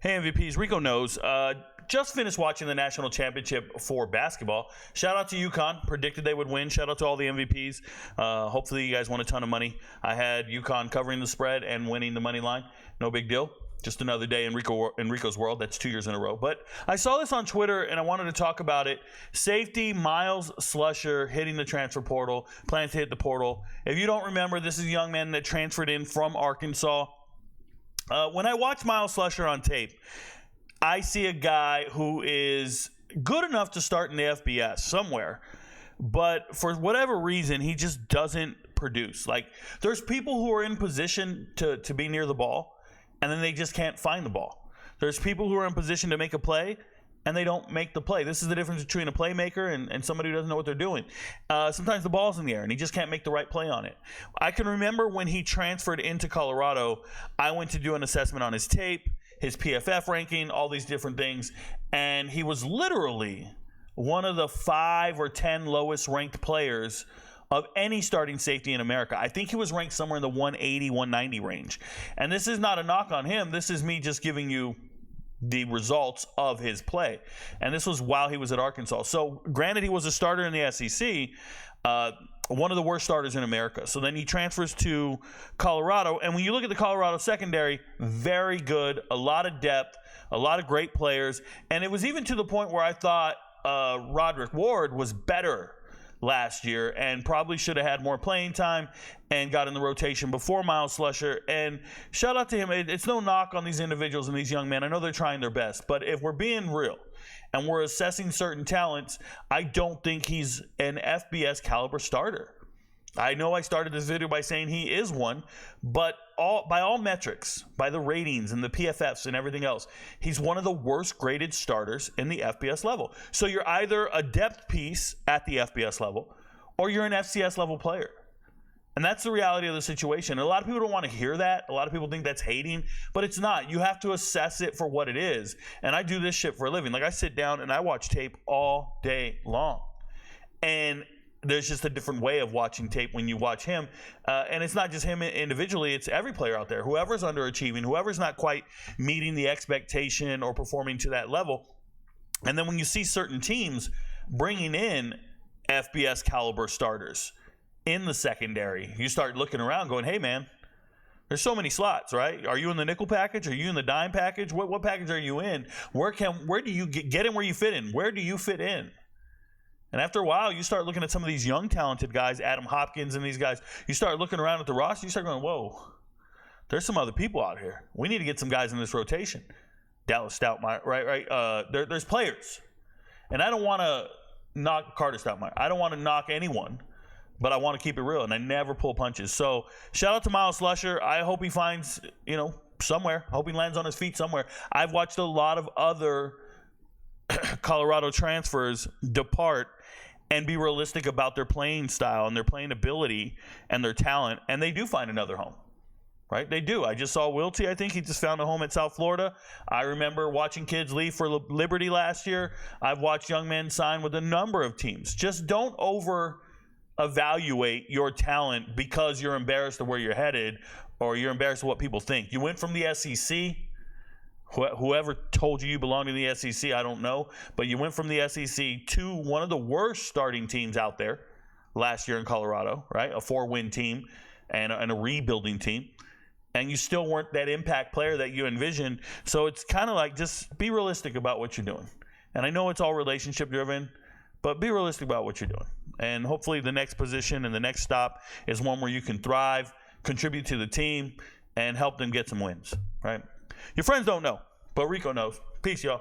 Hey, MVPs. Rico knows. Just finished watching the national championship for basketball. Shout out to UConn. Predicted they would win. Shout out to all the MVPs. Hopefully you guys won a ton of money. I had UConn covering the spread and winning the money line. No big deal. Just another day in Rico's world. That's 2 years in a row. But I saw this on Twitter, and I wanted to talk about it. Safety Myles Slusher hitting the transfer portal. Plans to hit the portal. If you don't remember, this is a young man that transferred in from Arkansas. When I watch Myles Slusher on tape, I see a guy who is good enough to start in the FBS somewhere, but for whatever reason, he just doesn't produce. Like, there's people who are in position to be near the ball, and then they just can't find the ball. There's people who are in position to make a play, and they don't make the play. This is the difference between a playmaker and somebody who doesn't know what they're doing. Sometimes the ball's in the air, and he just can't make the right play on it. I can remember when he transferred into Colorado, I went to do an assessment on his tape, his PFF ranking, all these different things, and he was literally one of the 5 or 10 lowest ranked players of any starting safety in America. I think he was ranked somewhere in the 180, 190 range. And this is not a knock on him. This is me just giving you the results of his play. And this was while he was at Arkansas. So granted, he was a starter in the SEC, one of the worst starters in America. So then he transfers to Colorado. And when you look at the Colorado secondary, very good, a lot of depth, a lot of great players. And it was even to the point where I thought Roderick Ward was better last year and probably should have had more playing time and got in the rotation before Myles Slusher. And shout out to him. It's no knock on these individuals and these young men. I know they're trying their best, but if we're being real and we're assessing certain talents, I don't think he's an FBS caliber starter. I know I started this video by saying he is one, but by all metrics, by the ratings and the PFFs and everything else, he's one of the worst graded starters in the FBS level. So you're either a depth piece at the FBS level or you're an FCS level player. And that's the reality of the situation. And a lot of people don't want to hear that. A lot of people think that's hating, but it's not. You have to assess it for what it is. And I do this shit for a living. Like, I sit down and I watch tape all day long. And there's just a different way of watching tape when you watch him. And it's not just him individually. It's every player out there. Whoever's underachieving, whoever's not quite meeting the expectation or performing to that level. And then when you see certain teams bringing in FBS caliber starters in the secondary, you start looking around going, hey, man, there's so many slots, right? Are you in the nickel package? Are you in the dime package? What package are you in? Where do you get in where you fit in? Where do you fit in? And after a while, you start looking at some of these young, talented guys, Adam Hopkins and these guys. You start looking around at the roster, you start going, whoa, there's some other people out here. We need to get some guys in this rotation. Dallas Stoutmeyer, right? There's players. And I don't want to knock Carter Stoutmeyer. I don't want to knock anyone, but I want to keep it real, and I never pull punches. So shout out to Myles Slusher. I hope he finds, somewhere. I hope he lands on his feet somewhere. I've watched a lot of other Colorado transfers depart and be realistic about their playing style and their playing ability and their talent, and they do find another home, right? They do. I just saw Wilty. I think he just found a home at South Florida. I remember watching kids leave for Liberty last year. I've watched young men sign with a number of teams. Just don't over-evaluate your talent because you're embarrassed of where you're headed or you're embarrassed of what people think. You went from the SEC. Whoever told you belonged in the SEC, I don't know. But you went from the SEC to one of the worst starting teams out there last year in Colorado, right? A 4-win team and a rebuilding team. And you still weren't that impact player that you envisioned. So it's kind of like, just be realistic about what you're doing. And I know it's all relationship driven, but be realistic about what you're doing. And hopefully the next position and the next stop is one where you can thrive, contribute to the team, and help them get some wins, right? Your friends don't know, but Rico knows. Peace, y'all.